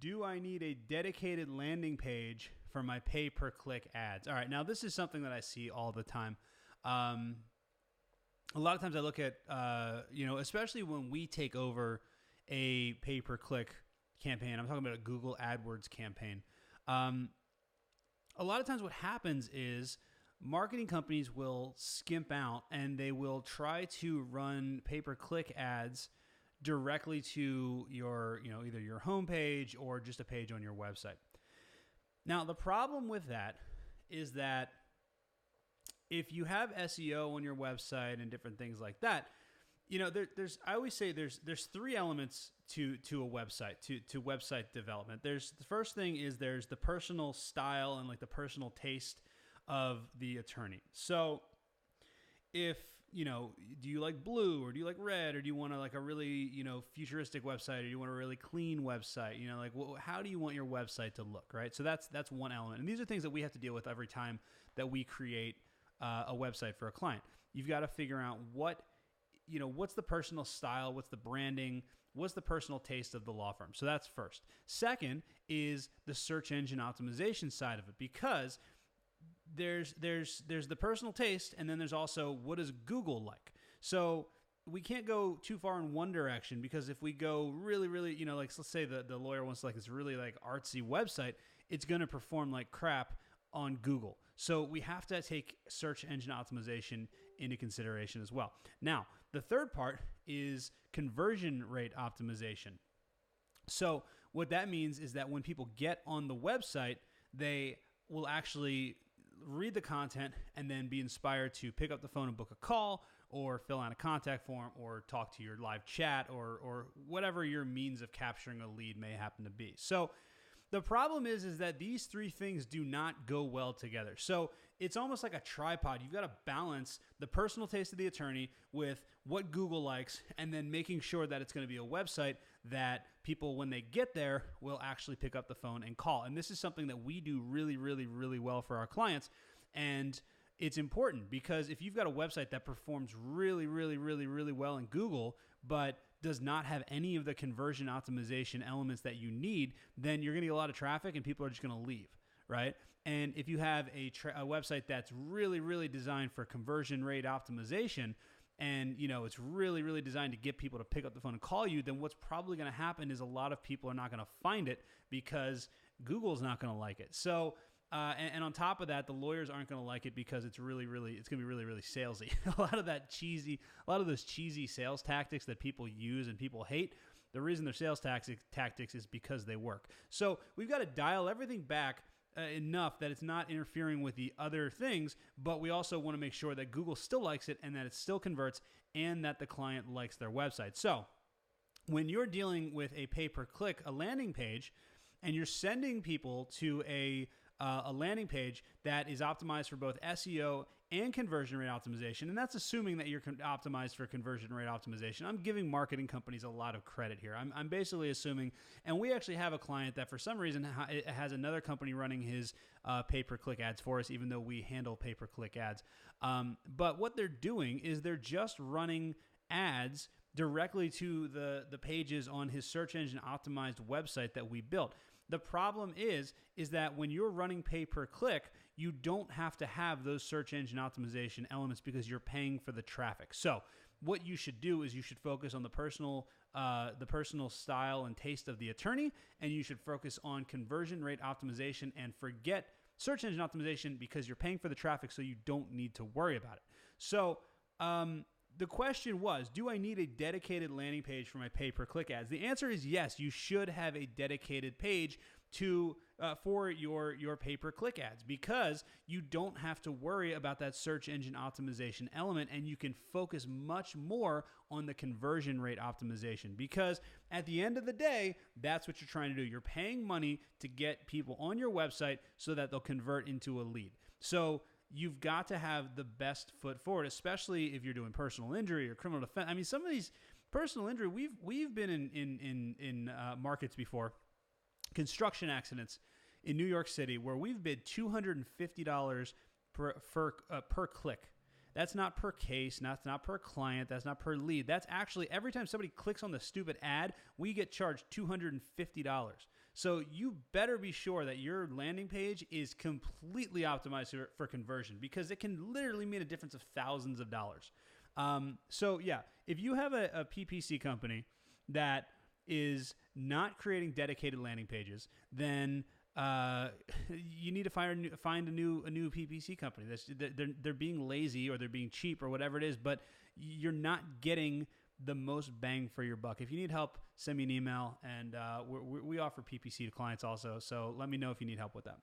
Do I need a dedicated landing page for my pay-per-click ads? All right, now this is something that I see all the time. A lot of times I look at, especially when we take over a pay-per-click campaign. I'm talking about a Google AdWords campaign. A lot of times what happens is marketing companies will skimp out and they will try to run pay-per-click ads directly to your, either your homepage or just a page on your website. Now, the problem with that is that if you have SEO on your website and different things like that, I always say there's three elements to a website, to website development. The first thing is there's the personal style and like the personal taste of the attorney. So if, do you like blue or do you like red, or do you want a really, futuristic website, or do you want a really clean website? How do you want your website to look, right? So that's one element. And these are things that we have to deal with every time that we create a website for a client. You've got to figure out what's the personal style, what's the branding, what's the personal taste of the law firm. So that's first. Second is the search engine optimization side of it, because there's the personal taste, and then there's also what is Google like. So we can't go too far in one direction, because if we go really, really, let's say the lawyer wants this really artsy website, it's going to perform like crap on Google. So we have to take search engine optimization into consideration as well. Now, the third part is conversion rate optimization. So what that means is that when people get on the website, they will actually read the content and then be inspired to pick up the phone and book a call, or fill out a contact form, or talk to your live chat, or whatever your means of capturing a lead may happen to be. So the problem is that these three things do not go well together. So it's almost like a tripod. You've got to balance the personal taste of the attorney with what Google likes, and then making sure that it's going to be a website that people, when they get there, will actually pick up the phone and call. And this is something that we do really, really, really well for our clients. And it's important, because if you've got a website that performs really, really, really, really well in Google, but does not have any of the conversion optimization elements that you need, then you're going to get a lot of traffic and people are just going to leave, right? And if you have a website that's really, really designed for conversion rate optimization, and it's really, really designed to get people to pick up the phone and call you, then what's probably going to happen is a lot of people are not going to find it, because Google's not going to like it. So and on top of that, the lawyers aren't going to like it, because it's going to be really, really salesy. a lot of those cheesy sales tactics that people use and people hate, the reason they're sales tactics is because they work. So we've got to dial everything back enough that it's not interfering with the other things, but we also want to make sure that Google still likes it, and that it still converts, and that the client likes their website. So when you're dealing with a pay-per-click, a landing page, and you're sending people to a landing page that is optimized for both SEO and conversion rate optimization, and that's assuming that you're optimized for conversion rate optimization. I'm giving marketing companies a lot of credit here. I'm basically assuming, and we actually have a client that for some reason has another company running his pay-per-click ads for us, even though we handle pay-per-click ads. But what they're doing is they're just running ads directly to the pages on his search engine optimized website that we built. The problem is that when you're running pay-per-click, you don't have to have those search engine optimization elements, because you're paying for the traffic. So what you should do is you should focus on the personal style and taste of the attorney, and you should focus on conversion rate optimization and forget search engine optimization, because you're paying for the traffic, so you don't need to worry about it. So the question was, do I need a dedicated landing page for my pay-per-click ads? The answer is yes. You should have a dedicated page for your pay-per-click ads, because you don't have to worry about that search engine optimization element, and you can focus much more on the conversion rate optimization, because at the end of the day, that's what you're trying to do. You're paying money to get people on your website so that they'll convert into a lead. So you've got to have the best foot forward, especially if you're doing personal injury or criminal defense. I mean, some of these personal injury, we've been in markets before, construction accidents in New York City, where we've bid $250 per click. That's not per case, that's not per client, that's not per lead. That's actually every time somebody clicks on the stupid ad, we get charged $250. So you better be sure that your landing page is completely optimized for conversion, because it can literally mean a difference of thousands of dollars. So yeah, if you have a PPC company that is not creating dedicated landing pages, then you need to find a new PPC company. They're being lazy, or they're being cheap, or whatever it is, but you're not getting the most bang for your buck. If you need help, send me an email, and we offer PPC to clients also. So let me know if you need help with that.